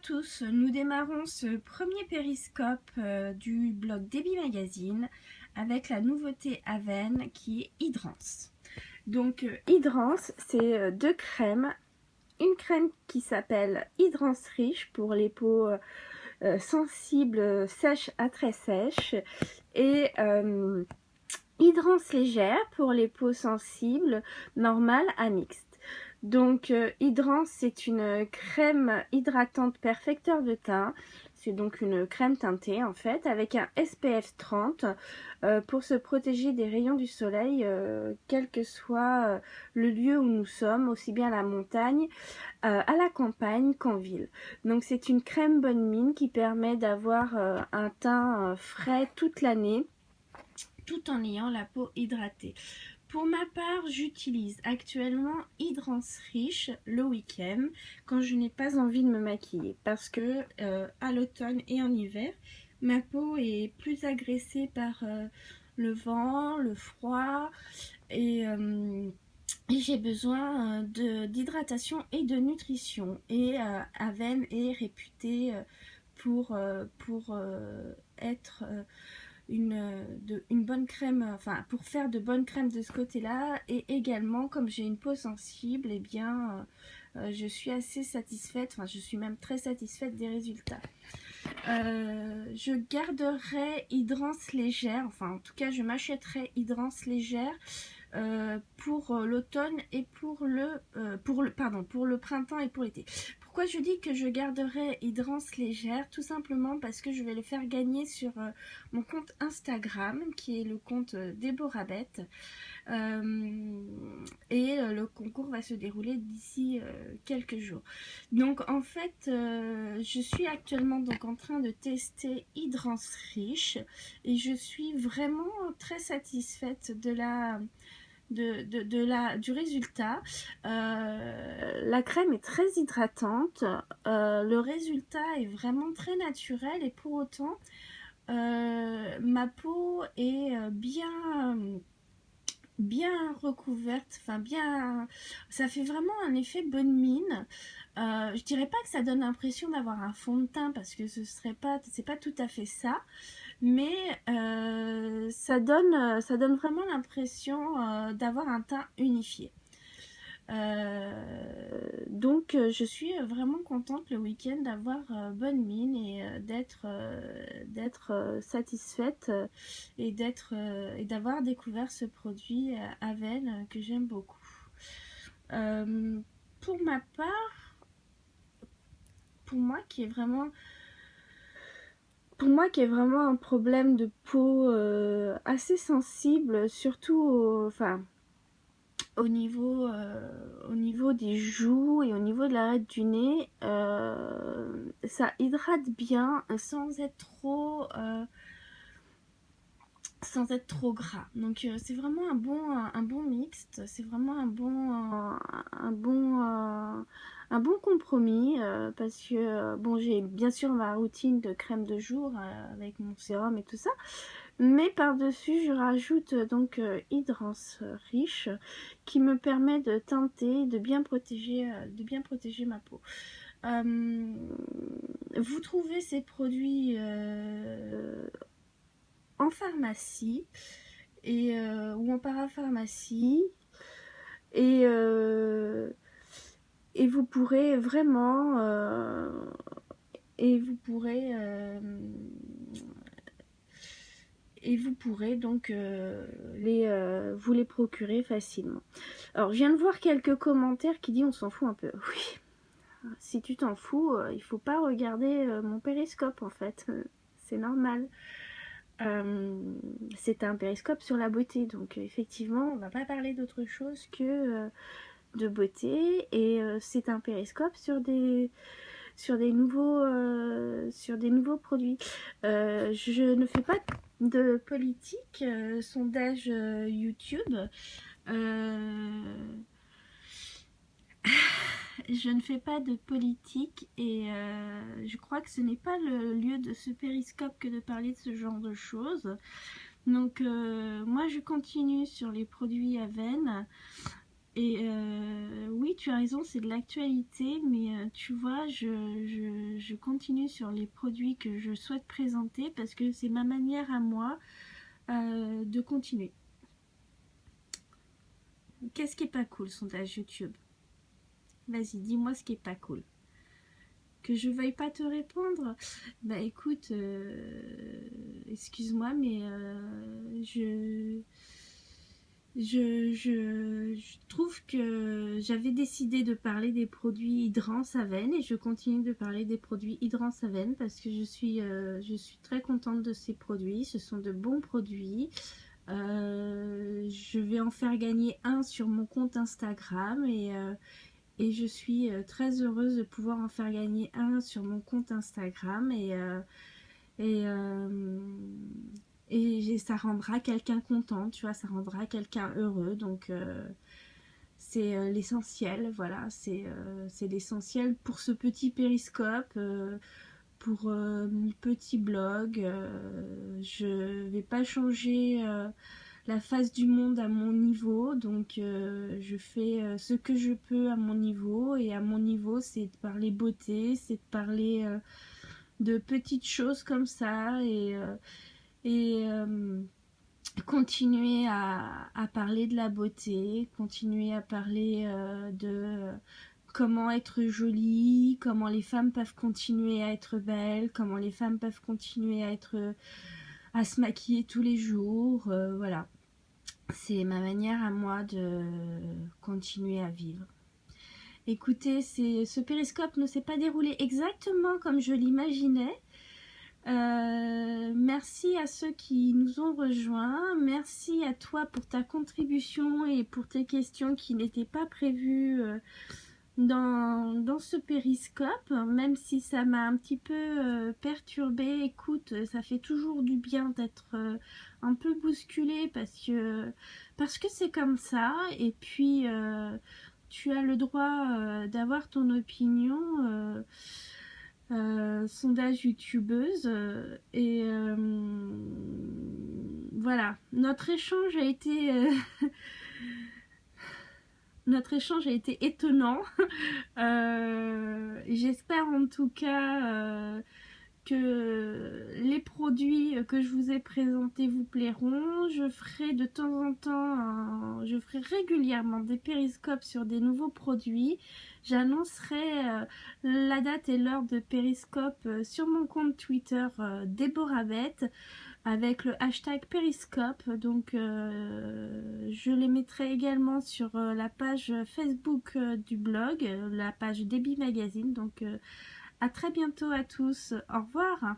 tous, nous démarrons ce premier périscope du blog Debbie Magazine avec la nouveauté Aven qui est Hydrance. Donc Hydrance, c'est deux crèmes. Une crème qui s'appelle Hydrance Riche pour les peaux sensibles, sèches à très sèches, et Hydrance Légère pour les peaux sensibles, normales à mixtes. Donc Hydrance, c'est une crème hydratante perfecteur de teint. C'est donc une crème teintée en fait avec un SPF 30 pour se protéger des rayons du soleil, quel que soit le lieu où nous sommes, aussi bien à la montagne, à la campagne qu'en ville. Donc c'est une crème bonne mine qui permet d'avoir un teint frais toute l'année tout en ayant la peau hydratée. Pour ma part, j'utilise actuellement Hydrance Riche le week-end quand je n'ai pas envie de me maquiller parce que à l'automne et en hiver, ma peau est plus agressée par le vent, le froid et j'ai besoin d'hydratation et de nutrition. Et Aven est réputée pour être une bonne crème, enfin pour faire de bonnes crèmes de ce côté là. Et également, comme j'ai une peau sensible, et bien je suis assez satisfaite, enfin je suis même très satisfaite des résultats. Je garderai Hydrance Légère, enfin en tout cas je m'achèterai Hydrance Légère pour l'automne et pour le printemps et pour l'été. Pourquoi je dis que je garderai Hydrance Légère? Tout simplement parce que je vais le faire gagner sur mon compte Instagram qui est le compte Déborah Bette, et le concours va se dérouler d'ici quelques jours. Donc en fait je suis actuellement donc en train de tester Hydrance Riche et je suis vraiment très satisfaite du résultat. La crème est très hydratante, le résultat est vraiment très naturel et pour autant ma peau est bien recouverte, enfin bien, ça fait vraiment un effet bonne mine. Je dirais pas que ça donne l'impression d'avoir un fond de teint parce que c'est pas tout à fait ça, mais ça donne vraiment l'impression d'avoir un teint unifié. Donc je suis vraiment contente le week-end d'avoir bonne mine et d'être satisfaite et d'avoir découvert ce produit Aven que j'aime beaucoup. Pour ma part, pour moi qui est vraiment un problème de peau assez sensible, surtout au niveau des joues et au niveau de l'arête du nez, ça hydrate bien sans être trop gras. Donc c'est vraiment un bon mixte, c'est vraiment un bon compromis parce que bon, j'ai bien sûr ma routine de crème de jour avec mon sérum et tout ça, mais par-dessus je rajoute donc Hydrance Riche qui me permet de teinter, de bien protéger ma peau. Vous trouvez ces produits en pharmacie ou en parapharmacie et vous pourrez vraiment donc vous les procurer facilement. Alors je viens de voir quelques commentaires qui disent on s'en fout un peu. Oui, si tu t'en fous, il faut pas regarder mon périscope en fait, c'est normal. C'est un périscope sur la beauté, donc effectivement on va pas parler d'autre chose que de beauté, et c'est un périscope sur des nouveaux produits. Je ne fais pas de politique, sondage YouTube, je ne fais pas de politique et je crois que ce n'est pas le lieu de ce périscope que de parler de ce genre de choses. Donc moi je continue sur les produits Aven. Et oui, tu as raison, c'est de l'actualité, mais tu vois, je continue sur les produits que je souhaite présenter parce que c'est ma manière à moi de continuer. Qu'est-ce qui est pas cool, sondage YouTube? Vas-y, dis-moi ce qui est pas cool. Que je veuille pas te répondre? Bah écoute, excuse-moi, mais je trouve que j'avais décidé de parler des produits Hydrance Aven et je continue de parler des produits Hydrance Aven parce que je suis très contente de ces produits. Ce sont de bons produits. Je vais en faire gagner un sur mon compte Instagram et je suis très heureuse de pouvoir en faire gagner un sur mon compte Instagram et, et ça rendra quelqu'un content, tu vois, ça rendra quelqu'un heureux, donc c'est l'essentiel, voilà, c'est l'essentiel pour ce petit périscope, pour mon petit blog. Je vais pas changer la face du monde à mon niveau, donc je fais ce que je peux à mon niveau, et à mon niveau c'est de parler beauté, c'est de parler de petites choses comme ça, et continuer à parler de la beauté, continuer à parler de comment être jolie, comment les femmes peuvent continuer à être belles, comment les femmes peuvent continuer à se maquiller tous les jours, voilà. C'est ma manière à moi de continuer à vivre. Écoutez, ce périscope ne s'est pas déroulé exactement comme je l'imaginais. Merci à ceux qui nous ont rejoints. Merci à toi pour ta contribution et pour tes questions qui n'étaient pas prévues dans ce périscope, même si ça m'a un petit peu perturbée. Écoute, ça fait toujours du bien d'être un peu bousculé parce que c'est comme ça, et puis tu as le droit d'avoir ton opinion, sondage youtubeuse, et voilà, notre échange a été notre échange a été étonnant. J'espère en tout cas que les produits que je vous ai présentés vous plairont. Je ferai de temps en temps, je ferai régulièrement des périscopes sur des nouveaux produits. J'annoncerai la date et l'heure de périscope sur mon compte Twitter Déborah Beth, avec le hashtag périscope. Donc je les mettrai également sur la page Facebook du blog, la page Debbie Magazine. Donc à très bientôt à tous, au revoir.